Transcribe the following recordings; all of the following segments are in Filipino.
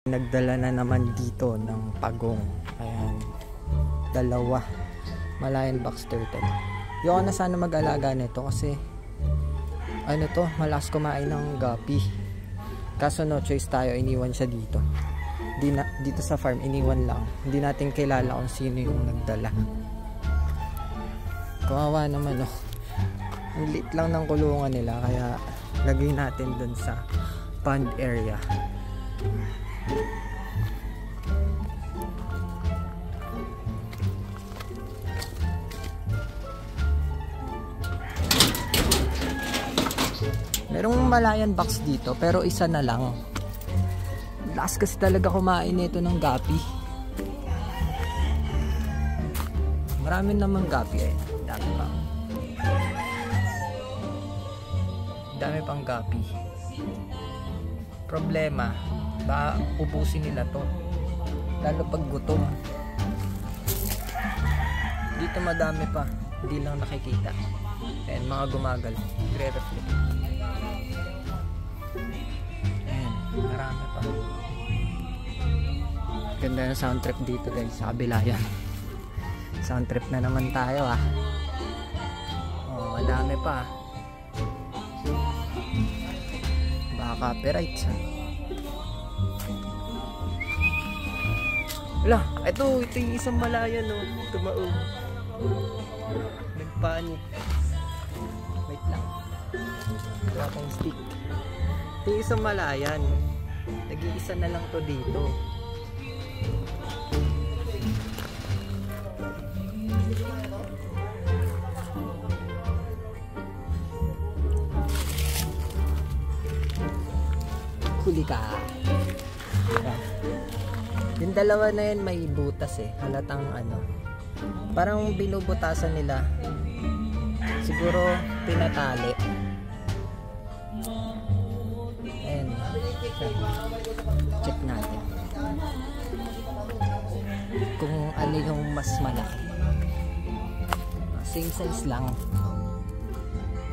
Nagdala na naman dito ng pagong. Ayan, dalawa. Malayan box turtle. Yung na sana mag-alaga nito kasi ano to, malakas kumain ng gapi. Kaso no choice tayo, iniwan siya dito. Dito sa farm, iniwan lang. Hindi natin kilala kung sino yung nagdala. Kawawa naman, oh. Ang liit lang ng kulungan nila, kaya lagay natin dun sa pond area. Merong Malayan box dito, pero isa na lang. Last kasi talaga kumain nito ng gapi. Marami namang gapi eh. Dami pang gapi. Problema, baka ubusin nila to. Lalo pag gutom. Dito madami pa. Hindi lang nakikita. Ayan, mga gumagal. Gre-reflect. Ayan, marami pa. Ganda na sound trip dito guys. Sa kabila yan. Sound trip na naman tayo ah. Oh, madami pa. Baka copyright ha. Wala, ito yung isang Malayan no. Tumaog. Nagpanik. Wait lang. Wala akong stick. Ito yung isang Malayan. Nag-iisa na lang to dito. Huli ka. Yung dalawa na yan may butas eh. Halatang ano. Parang binubutasan nila. Siguro pinatali. Ayan. Check natin. Kung ano yung mas malaki. Same size lang.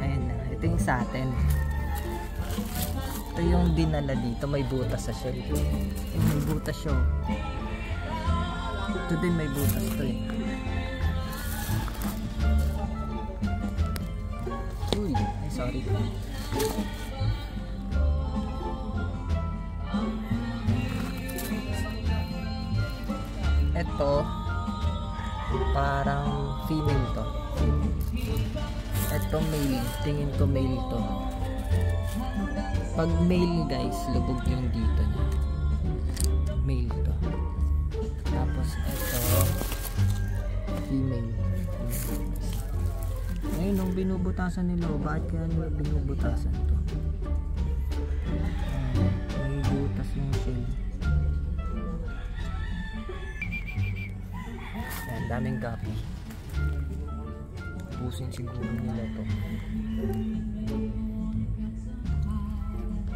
Ayan na. Ito yung sa atin. Ito yung dinala dito, may butas sa shell. May butas siya. Ito din may butas to eh. Uy, ay sorry. Ito parang female to. Ito male, tingin ko male to. Pag male guys, lubog yung dito niya. Male to. Tapos ito female. Ngayon nung binubutasan nila, bakit kaya nila binubutasan to? May butas yung shell. Ayan, daming gapi. Pusin siguro nila to.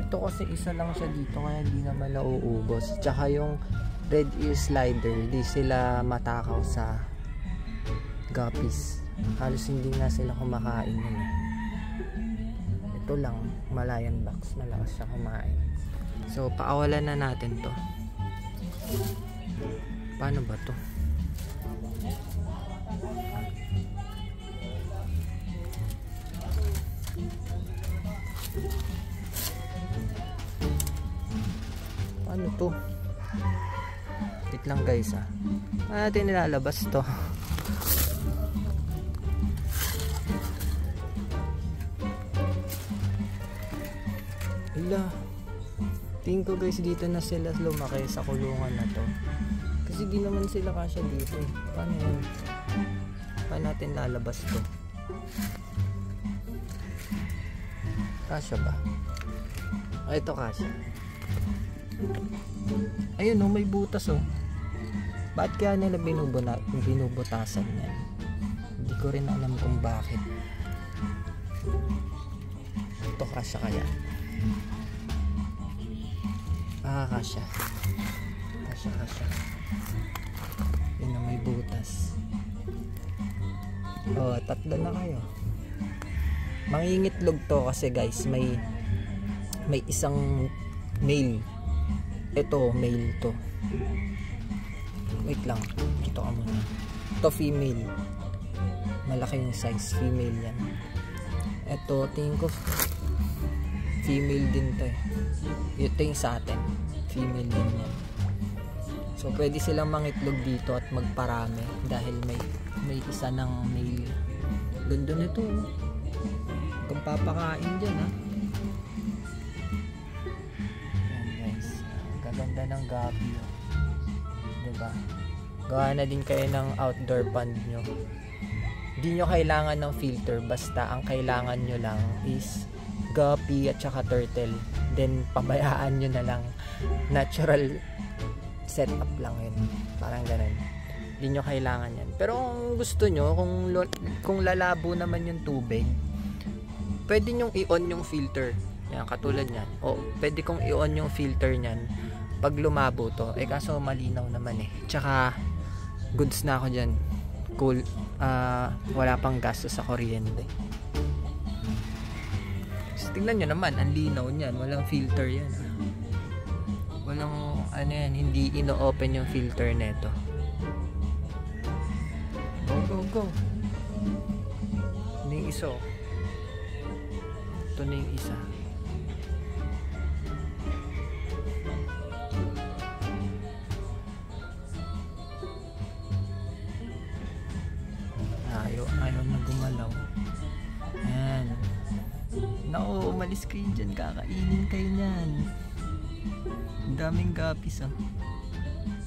Ito kasi isa lang siya dito kaya hindi naman nauubos. Tsaka yung red ear slider, di sila matakaw sa guppies. Halos hindi nga sila kumakain yun. Ito lang, Malayan box, malakas siya kumain. So paawalan na natin to. Paano ba to? Ano to? Wait lang guys ah. Paano natin nilalabas to? Hala. Tingin ko guys dito na sila lumaki sa kulungan na to. Kasi di naman sila kasya dito eh. Paano yun? Paano natin lalabas to? Kasya ba? Ah, ito kasya. Ayun oh, may butas oh. Bakit kaya nila binubutasan yan? Hindi ko rin alam kung bakit. Ito kasya kaya? Ah, kasya. Kasya. Yun na may butas. Oh, tatlo na kayo. Mangingitlog to kasi guys, may isang male. Ito male to. Wait lang, dito ka muna. Ito female. Malaki yung size, female yan. Ito tingin ko female din to eh. Ito yung sa atin, female din yan. So pwede silang mangitlog dito at magparami dahil may isa ng male. Ganda nito. Kung papakain dyan ha. Yan guys, gaganda ng gabi. Diba? Gawa na din kayo ng outdoor pond nyo. Hindi nyo kailangan ng filter, basta ang kailangan nyo lang is guppy at saka turtle. Then pabayaan nyo na lang, natural setup lang yun, parang ganun. Hindi nyo kailangan yan. Pero kung gusto nyo, kung lalabo naman yung tubig, pwede nyong i-on yung filter yan, katulad yan. O pwede kong i-on yung filter nyan pag lumabo to, kaso malinaw naman tsaka goods na ako dyan. Cool, wala pang gasto sa kuryente. So, tingnan nyo naman, ang linaw nyan, walang filter yan walang hindi ino-open yung filter neto. Go. Ito yung isa. Ito na yung isa. Ayaw na gumalaw. Ayan. Naku, umalis kayo dyan. Kakainin kayo nyan. Ang daming gapis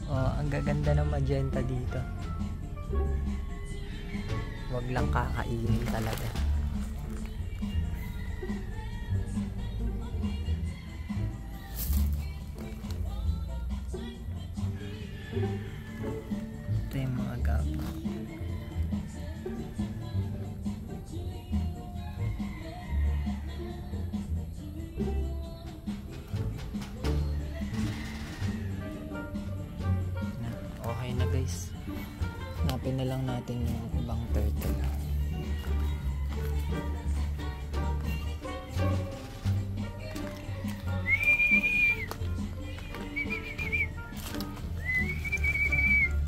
ang gaganda ng magenta dito. Wag lang kakainin talaga. Ito yung mga gapi. Okay na guys, hanapin na lang natin yung ibang turtle.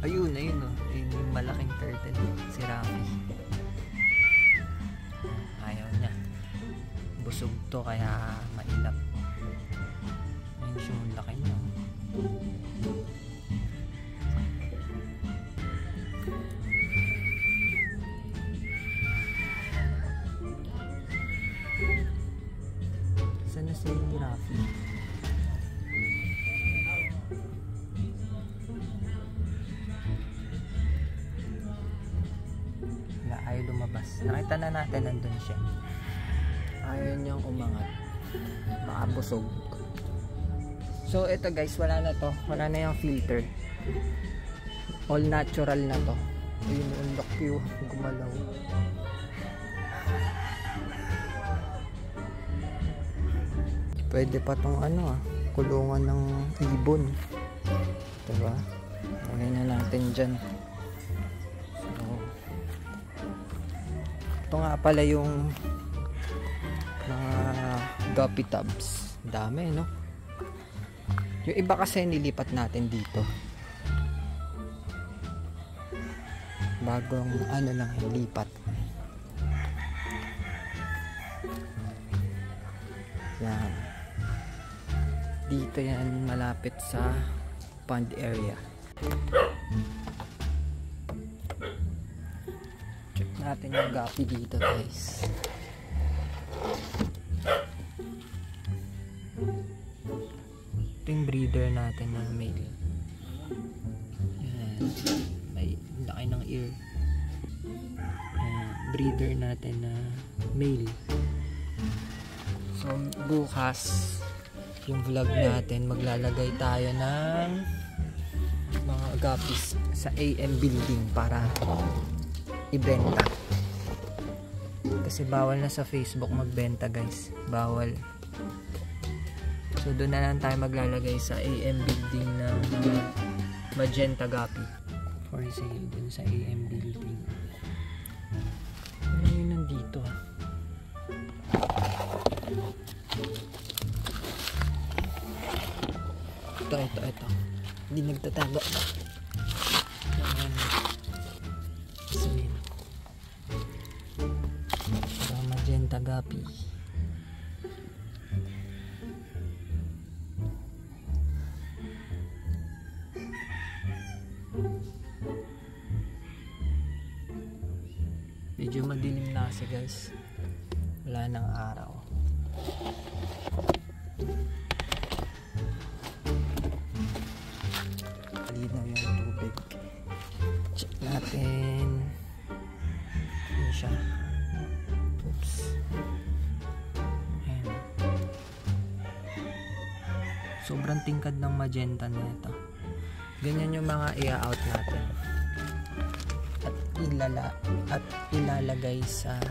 Ayun ayun yung malaking turtle, si Rafi. Ayaw niya, busog to kaya mailap. Ayun siya, laki niya. Sana si Rafi. Wala, ayaw lumabas. Nakita na natin nandun siya. Ayaw niyang umangat. Baka busog. So ito guys, wala na to. Wala na yung filter. All natural na to. Ayun, unlock yung gumalaw. Pwede pa tong kulungan ng ibon. Diba? Lagay na natin dyan. So, ito nga pala yung mga guppy tubs. Dami, no? Yung iba kasi nilipat natin dito. Bagong lang lipat. Yan. Dito yan malapit sa pond area. Check natin yung guppy dito guys. Ito yung breeder natin na male. Yan. May laki ng ear. Yan. Breeder natin na male. So bukas yung vlog natin, maglalagay tayo ng mga guppies sa AM building para ibenta. Kasi bawal na sa Facebook magbenta guys. Bawal. So doon na lang tayo maglalagay sa AM building ng magenta guppy for sale dun sa AM building. Ano yun nandito Ito. Hindi nagtatago. Ayan. Sabihin. Magenta gapi. Medyo madilim na kasi guys. Wala nang araw. Malinaw yung tubig. Check natin. Ano siya? Oops. Ayan. Sobrang tingkad ng magenta na ito. Ganyan yung mga i-out natin. At ilalagay sa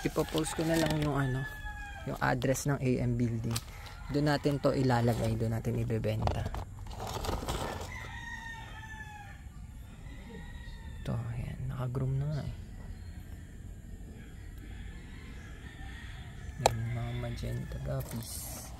ipopost ko na lang yung yung address ng AM building. Doon natin to ilalagay, doon natin ibebenta. Ito, ayan, naka-groom na nga eh. Yung mga magenta guppies.